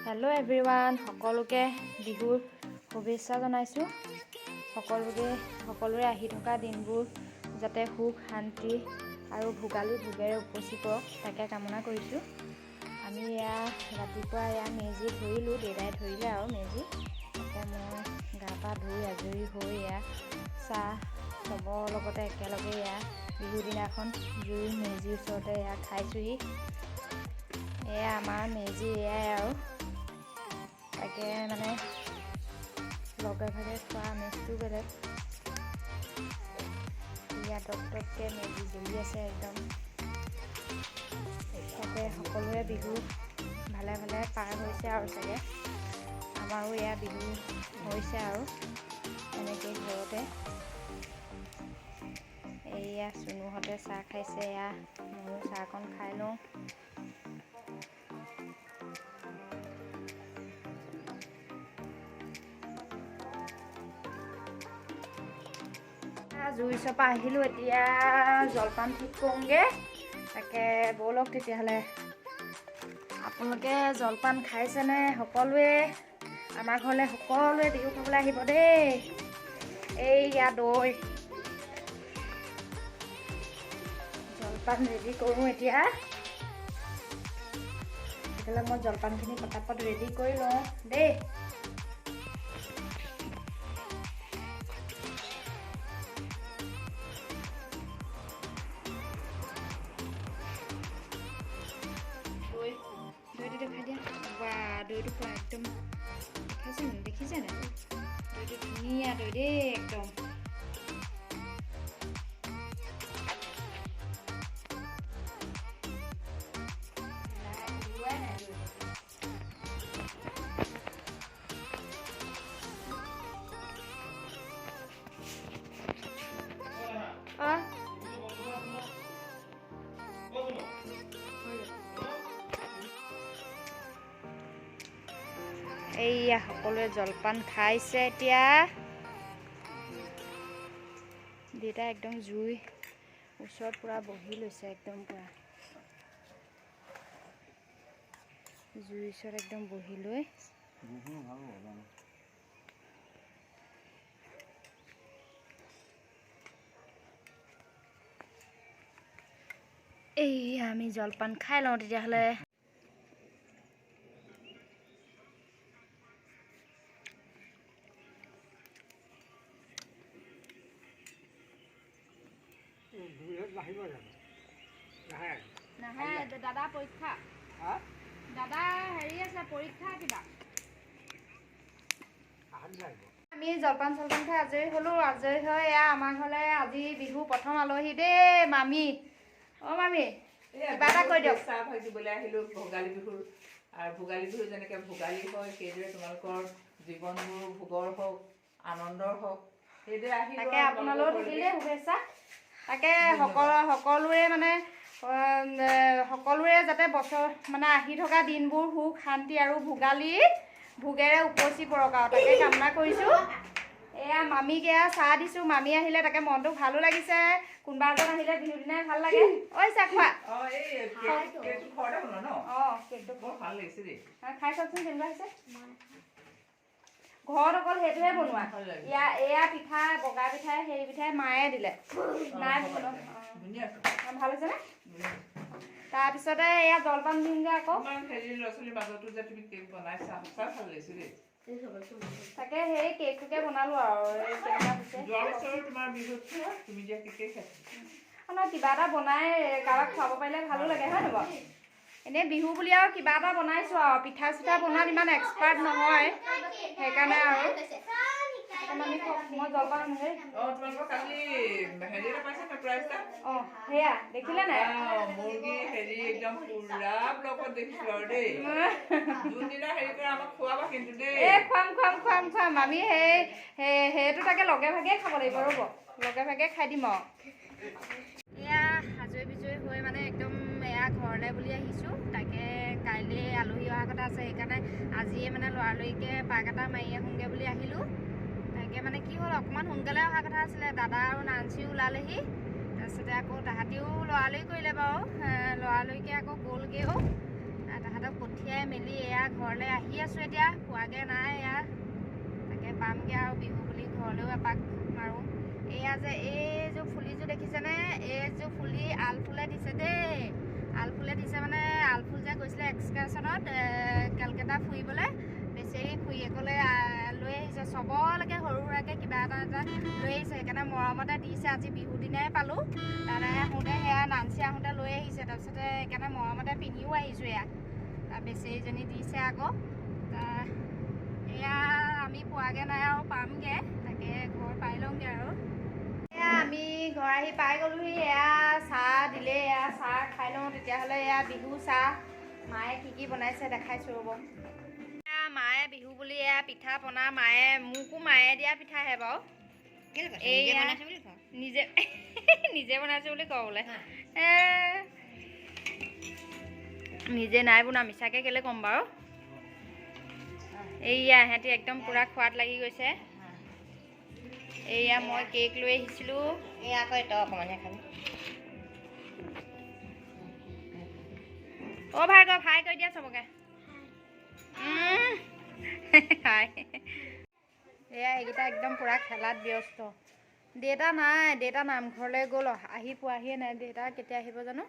Hello' everyone, সকলোকে বিহুৰ শুভেচ্ছা জনাইছোঁ। সকলোৰে আহি থকা দিনবোৰ যাতে সুখ শান্তি আৰু ভোগেৰে উপচি পৰক তাকে কামনা কৰিছোঁ। আমি ৰাতিপুৱা মেজি ধৰিলোঁ, দেউতাই ধৰিলে আৰু মেজি। তাকে মই গা পা ধুই আজৰি হৈ চাহ চবৰ লগতে একেলগে বিহুৰ দিনাখন জুই মেজিৰ ওচৰতে খাইছোঁহি। আমাৰ মেজি এয়াই আৰু তাকে মানে লগে ভাগে খোৱা আমেজটো বেলেগ। টপটপকৈ মেজি জ্বলি আছে একদম। তাকে সকলোৰে বিহু ভালে ভালে পাৰ হৈছে আৰু চাগে আমাৰো বিহু হৈছে আৰু এনেকৈ ঘৰতে। চুনুহঁতে চাহ খাইছে, ময়ো চাহকণ খাই লওঁ। জুই চপা আহিলোঁ, এতিয়া জলপান ঠিক কৰোঁগৈ। তাকে ব'লক তেতিয়াহ'লে। আপোনালোকে জলপান খাইছেনে? সকলোৱে আমাৰ ঘৰলৈ সকলোৱে বিহু খাবলৈ আহিব দেই। দৈ জলপান ৰেডি কৰোঁ এতিয়া। তেতিয়াহ'লে মই জলপানখিনি পটাপট ৰেডি কৰি লওঁ দেই। দৈটো দেখাই দিয়া। দৈটো পুৰা একদম দেখিছে নাই? দৈটো ধুনীয়া দৈ দেই একদম। সকলোৱে জলপান খাইছে এতিয়া। দেউতা একদম জুই ওচৰত পুৰা বহি লৈছে, একদম পুৰা জুইৰ ওচৰত একদম বহি লৈ আমি জলপান খাই লওঁ তেতিয়াহ'লে। দাদা পৰীক্ষা, দাদা হেৰি আছে পৰীক্ষা কিবা। আমি জলপান খাই আজৰি হ'লোঁ। আজৰি হৈ আমাৰ ঘৰলৈ আজি বিহু প্ৰথম আলহী দেই, মামী। মামী কিবা এটা কৈ দিয়ক। চাহ ভাগ দিবলৈ আহিলোঁ ভোগালী বিহুৰ। আৰু ভোগালী বিহু যেনেকৈ ভোগালী হয়, সেইদৰে তোমালোকৰ জীৱনবোৰ ভোগৰ হওক, আনন্দৰ হওক, সেইদৰে আহিলোঁ। তাকে আপোনালৈও থাকিলে শুভেচ্ছা। তাকে সকলোৰে মানে সকলোৰে যাতে বছৰ মানে আহি থকা দিনবোৰ সুখ শান্তি আৰু ভোগেৰে উপচি পৰক আৰু তাকে কামনা কৰিছোঁ। মামীক চাহ দিছোঁ। মামী আহিলে তাকে মনটো ভালো লাগিছে। কোনোবা এজন আহিলে বিহুৰ দিনাই ভাল লাগে। চাহ খোৱা। খাই চাওকচোন কেনেকুৱা হৈছে। ঘৰত অকল সেইটোহে বনোৱা। পিঠা বগা পিঠাই হেৰি পিঠাই মায়ে দিলে। নাই বনোৱা। ভাল হৈছেনে? তাৰপিছতে জলপান দিমগৈ আকৌ। তাকে সেই কেকটোকে বনালো আৰু কিবা এটা বনাই কাৰোবাক খুৱাব পাৰিলে ভালো লাগে, হয় নহয় বাৰু? এনেই বিহু বুলি আৰু কিবা এটা বনাইছোঁ আৰু পিঠা চিঠা বনোৱাত ইমান এক্সপাৰ্ট নহয়, সেইকাৰণে আৰু মই জলপান সেয়া দেখিলে নাই? মুৰ্গী হেৰি একদম পুৰা ব্লকত দেখিছো আৰু দেই। যোনদিনা হেৰি কৰে আমাক খুৱাবা কিন্তু দেই। খুৱাম। আমি সেইটো তাকে লগে ভাগে খাব লাগিব। ৰ'ব, লগে ভাগে খাই দিম আৰু। আজৰি বিজৰি হৈ মানে একদম ঘৰলৈ বুলি আহিছোঁ। তাকে কাইলৈ আলহী অহা কথা আছে, সেইকাৰণে আজিয়ে মানে লৰালৰিকৈ পাক এটা মাৰি আহোঁগৈ বুলি আহিলোঁ। তাকে মানে কি হ'ল, অকণমান সোনকালে অহা কথা আছিলে। দাদা আৰু নাঞ্চিও ওলালেহি। তাৰপিছতে আকৌ তাহাঁতিও লৰালৰি কৰিলে বাৰু, লৰালৰিকৈ আকৌ গ'লগৈও। তাহাঁতক পঠিয়াই মেলি এয়া ঘৰলৈ আহি আছোঁ এতিয়া। পোৱাগৈ নাই এয়া, তাকে পামগৈ আৰু বিহু বুলি ঘৰলৈও এপাক মাৰোঁ। এয়া যে এইযোৰ ফুলিযোৰ দেখিছেনে? এইযোৰ ফুলি আলফুলে দিছে দেই। আলফুলে দিছে মানে আলফুল যে গৈছিলে এক্সকাৰ্ছনত কেলকাতা ফুৰিবলৈ, বেচেৰি খুৰীয়েকলৈ লৈ আহিছে। চবলৈকে সৰু সুৰাকৈ কিবা এটা লৈ আহিছে, সেইকাৰণে মৰমতে দিছে। আজি বিহু দিনাই পালোঁ, তাতে আহোঁতে সেয়া নাঞ্চি আহোঁতে লৈ আহিছে, তাৰপিছতে সেইকাৰণে মৰমতে পিন্ধিও আহিছোঁ। এয়া বেচেৰিজনী দিছে আকৌ। এয়া আমি পোৱাগৈ নাই আৰু পামগৈ, তাকে ঘৰ পাই লওঁগৈ আৰু। এয়া আমি ঘৰ আহি পাই গ'লোহি। এয়া চাহ দিলে, এয়া চাহ খাই লওঁ তেতিয়াহ'লে। এয়া বিহু চাহ মায়ে কি বনাইছে দেখাইছোঁ ৰ'ব। এয়া মায়ে বিহু বুলি এয়া পিঠা পনা মায়ে, মোকো মায়ে দিয়া পিঠাহে বাৰু। এয়া নিজে নিজে বনাইছোঁ বুলি কওঁ বোলে। নিজে নাই বনোৱা, মিছাকৈ কেলৈ ক'ম বাৰু। এইয়া সিহঁতি একদম পূৰা খোৱাত লাগি গৈছে। এয়া মই কেক লৈ আহিছিলোঁ। এয়া আকৌ তই অকণমানহে খাবি। অ' ভাৰ্গৱ, হাই কৰি দিয়া চবকে। হাই। এয়া এইকেইটা একদম পূৰা খেলাত ব্যস্ত। দেউতা নাই, দেউতা নামঘৰলৈ গ'ল, আহি পোৱাহিয়ে নাই। দেউতা কেতিয়া আহিব জানো,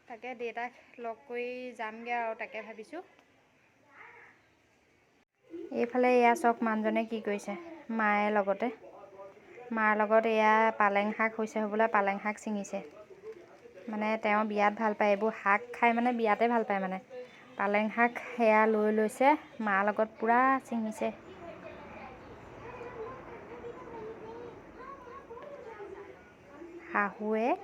তাকে দেউতাক লগ কৰি যামগৈ আৰু, তাকে ভাবিছোঁ। এইফালে এয়া চক মানুহজনে কি কৰিছে, মায়ে লগতে। মাৰ লগত এয়া পালেং শাক হৈছে হ'বলা, পালেং শাক ছিঙিছে। মানে তেওঁ বিয়াত ভাল পায় এইবোৰ শাক খাই, মানে বিয়াতে ভাল পায় মানে। পালেং শাক সেয়া লৈ লৈছে, মাৰ লগত পূৰা ছিঙিছে। শাহুৱেক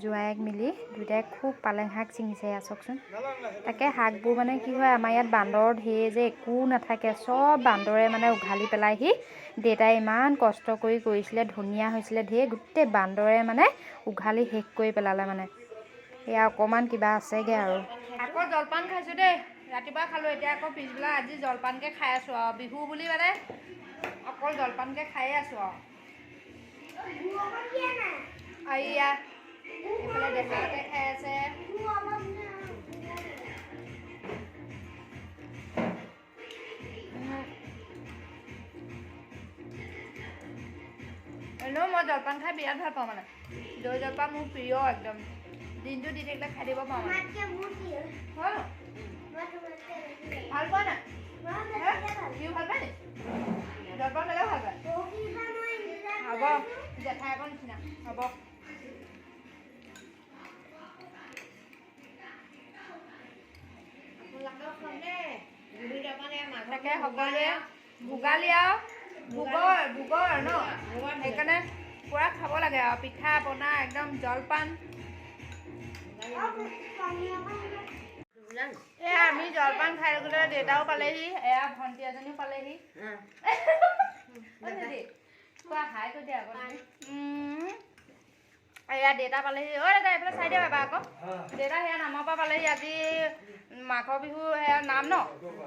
জোৱায়েক মিলি দুয়োটাই খুব পালেং শাক ছিঙিছে। এয়া চাওকচোন। তাকে শাকবোৰ মানে কি হয়, আমাৰ ইয়াত বান্দৰ ঢেৰ যে, একো নাথাকে, চব বান্দৰে মানে উঘালি পেলাইহি। দেউতাই ইমান কষ্ট কৰি কৰিছিলে, ধুনীয়া হৈছিলে ঢেৰ, গোটেই বান্দৰে মানে উঘালি শেষ কৰি পেলালে মানে। এয়া অকণমান কিবা আছেগৈ আৰু। আকৌ জলপান খাইছোঁ দেই, ৰাতিপুৱা খালোঁ, এতিয়া আকৌ পিছবেলা আজি জলপানকৈ খাই আছোঁ আৰু। বিহু বুলি মানে অকল জলপানকৈ খায়ে আছোঁ আৰু। এয়া এইফালে দেহাতে খাই আছে। এনেও মই জলপান খাই বিৰাট ভাল পাওঁ মানে। দৈ জলপান মোৰ প্ৰিয় একদম। দিনটো দি থাকিলে খাই দিব পাওঁ মানে। ভাল পোৱা নাই? বিহু ভাল পায় নি? জলপান বেলেগ ভাল পায়? হ'ব, জেঠাই আকৌ নিচিনা হ'ব। তাকে সকলোৱে ভোগালী আৰু ভোগৰ ন, সেইকাৰণে পূৰা খাব লাগে আৰু। পিঠা পনা একদম জলপান। এয়া আমি জলপান খাই গ'লে দেউতাও পালেহি, এয়া ভণ্টি এজনীও পালেহি। হাই কৰি দিয়া আকৌ। এয়া দেউতা পালেহি। অ' দাদা এইফালে চাই দিয়া এবাৰ আকৌ। দেউতা সেয়া নামৰ পৰা পালেহি। আজি মাঘৰ বিহু সেয়া নাম ন,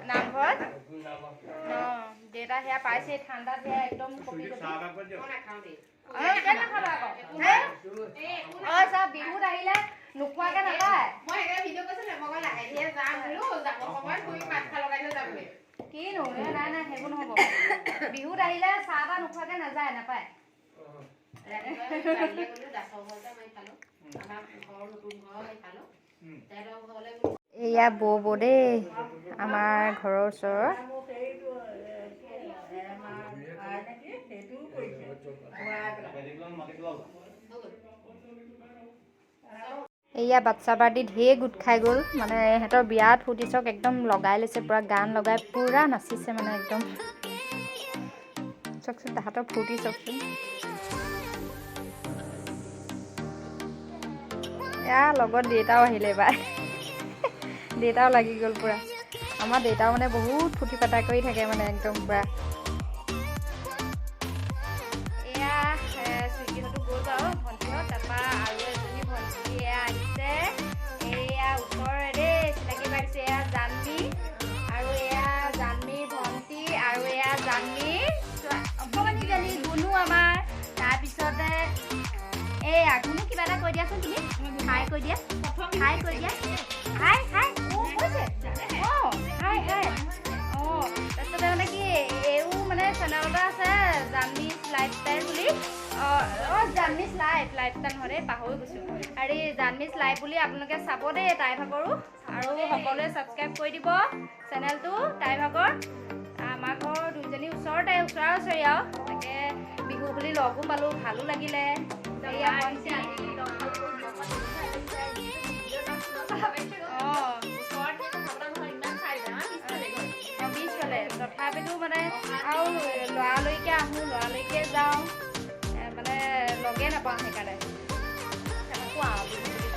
নামঘৰত। অঁ দেউতা সেয়া পাইছেহি ঠাণ্ডাত, সেয়া একদম কপি কপি। নাখাবা আকৌ। অঁ চাহ বিহুত আহিলে নোখোৱাকৈ নাপায়। কিনো নাই নাই সেইবোৰ নহ'ব। বিহুত আহিলে চাহ তাহ নোখোৱাকৈ নাযায়, নাপায়। এয়া বৌ দেই, আমাৰ ঘৰৰ ওচৰৰ। এয়া বাচ্ছা পাৰ্টি ঢেৰ গোট খাই গ'ল মানে। সিহঁতৰ বিয়াত ফূৰ্তি চক একদম লগাই লৈছে, পূৰা গান লগাই পূৰা নাচিছে মানে একদম। চাওকচোন তাহাঁতৰ ফূৰ্তি চাওকচোন। এয়া লগত দেউতাও আহিলে এইবাৰ। দেউতাও লাগি গ'ল পূৰা। আমাৰ দেউতাও মানে বহুত ফূৰ্তি ফাৰ্তা কৰি থাকে মানে একদম পূৰা। এয়া চুইটিহঁতো গ'ল বাৰু, ভণ্টিহঁত। তাৰপৰা আৰু এজনী ভণ্টি এয়া আহিছে, এয়া ওচৰৰে দেই, চিনাকি পাইছে। এয়া জানমী, আৰু এয়া জানমী ভণ্টি, আৰু এয়া জানমী অকণমানিজনী গুণু আমাৰ। তাৰপিছতে এয়া গুণু কিবা এটা কৈ দিয়াচোন তুমি। হাই কৈ দিয়া, হাই কৈ দিয়া, হাই হাই। লাইফষ্টাইল বুলি জানমিছ লাইফষ্টাইল নহয় দেই পাহৰি গৈছোঁ আৰু এই জানমিছ লাইফ বুলি আপোনালোকে চাব দেই তাই ভাগৰো আৰু সকলোৱে ছাবস্ক্ৰাইব কৰি দিব চেনেলটো তাই ভাগৰ আমাৰ ঘৰ দুইজনী ওচৰা ওচৰি আৰু তাকে বিহু বুলি লগো পালোঁ ভালো লাগিলে এয়া ভণ্টি তথাপিতো মানে আৰু লৰালৰিকে আহোঁ লৰালৰিকে যাওঁ মানে লগে নাপাওঁ সেইকাৰণে তেনেকুৱা আৰু বিহু বুলি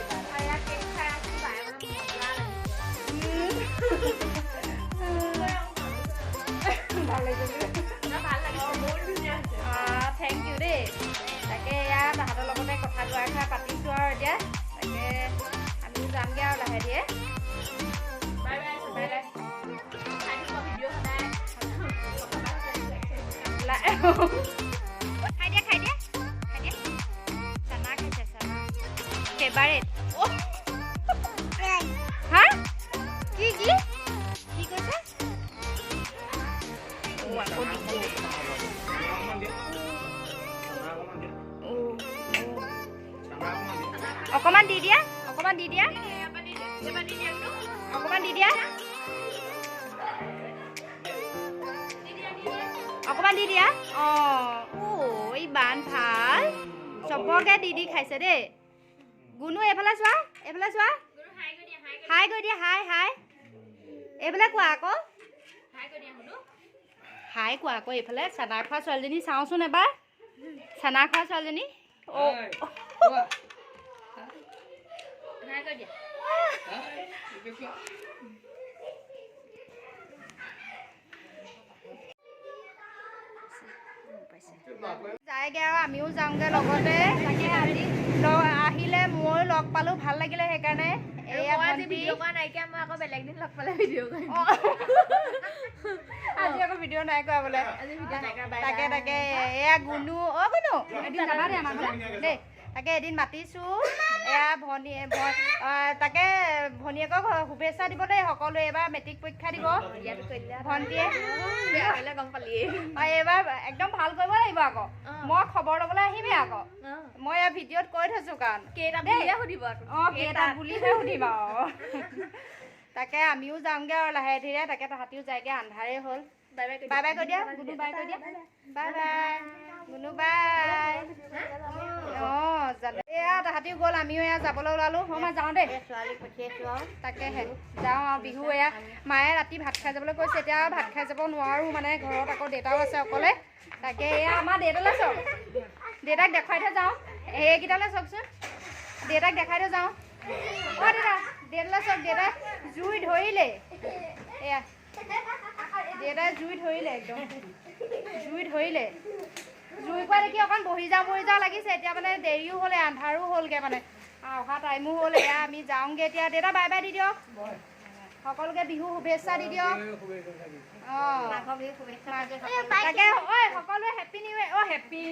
থেংক ইউ দেই তাকে এয়া তাহাঁতৰ লগতে কথা দুৱাষাৰ পাতিছোঁ আৰু এতিয়া তাকে আমি যামগৈ আৰু লাহে ধীৰে খাই দিয়া চানা খাইছে চানা ফেভাৰেট হা কি কৈছে অকণমান দি দিয়া অকণমান দি দিয়া অকণমান দি দিয়া এই বান ভাল চবকে দি খাইছে দেই গুণু এইফালে চোৱা হাই কৰি দিয়া হাই এইফালে কোৱা আকৌ হাই কোৱা আকৌ এইফালে চানা খোৱা ছোৱালীজনী চাওঁচোন এবাৰ চানা খোৱা ছোৱালীজনী যায়গৈ আৰু আমিও যাওঁগৈ লগতে তাকে আজি আহিলে ময়ো লগ পালোঁ ভাল লাগিলে সেইকাৰণে এয়া ভিডিঅ' কৰা নাইকিয়া মই আকৌ বেলেগ দিন লগ পালে ভিডিঅ' কৰিম আজি আকৌ ভিডিঅ' নাই কৰা বোলে তাকে এয়া গুণু গুণু এদিন যাবা দেই আমাৰ ঘৰলৈ দেই তাকে এদিন মাতিছোঁ এয়া তাকে ভনীয়েকক শুভেচ্ছা দিব দেই সকলোৱে এইবাৰ মেট্ৰিক পৰীক্ষা দিব ভণ্টিয়ে গম পালি এইবাৰ একদম ভাল কৰিব লাগিব আকৌ মই খবৰ ল'বলৈ আহিবি আকৌ মই এয়া ভিডিঅ'ত কৈ থৈছোঁ কাৰণ কেইটা সুধিব কেইটা বুলিহে সুধিম আৰু তাকে আমিও যাওঁগৈ আৰু লাহে ধীৰে তাকে তাহাঁতিও যায়গৈ আন্ধাৰেই হ'ল বাই বাই কৈ দিয়া গুণু বাই কৈ দিয়া বাই গুণু বাই এয়া তাহাঁতিও গ'ল আমিও এয়া যাবলৈ ওলালোঁ মই যাওঁ দেই ছোৱালীক পঠিয়াইছোঁ আৰু তাকেহে যাওঁ আৰু বিহু এয়া মায়ে ৰাতি ভাত খাই যাবলৈ কৈছে এতিয়া ভাত খাই যাব নোৱাৰোঁ মানে ঘৰত আকৌ দেউতাও আছে অকলে তাকে এয়া আমাৰ দেউতালৈ চাওক দেউতাক দেখুৱাই থৈ যাওঁ এইকেইটালৈ চাওকচোন দেউতাক দেখাই থৈ যাওঁ দেউতালৈ চাওক দেউতাই জুই ধৰিলে এয়া দেউতাই জুই ধৰিলে একদম জুই পোৱা দেখি অকণ বহি যাওঁ লাগিছে এতিয়া মানে দেৰিও হ'লে আন্ধাৰো হ'লগৈ মানে অহা টাইমো হ'ল এয়া আমি যাওঁগৈ এতিয়া দেউতা বাই বাই দি দিয়ক সকলোকে বিহু শুভেচ্ছা দি দিয়ক তাকে ঐ সকলোৱে happy new year happy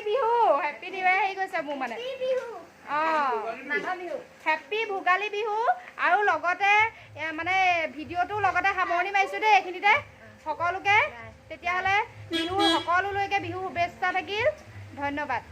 Bihu happy new year হেৰি কৈছে মোৰ মানে হেপ্পী ভোগালী বিহু আৰু লগতে মানে ভিডিঅ'টো লগতে সামৰণি মাৰিছোঁ দেই এইখিনিতে সকলোকে তেতিয়াহ'লে বিহু সকলোলৈকে বিহু শুভেচ্ছা থাকিল ধন্যবাদ।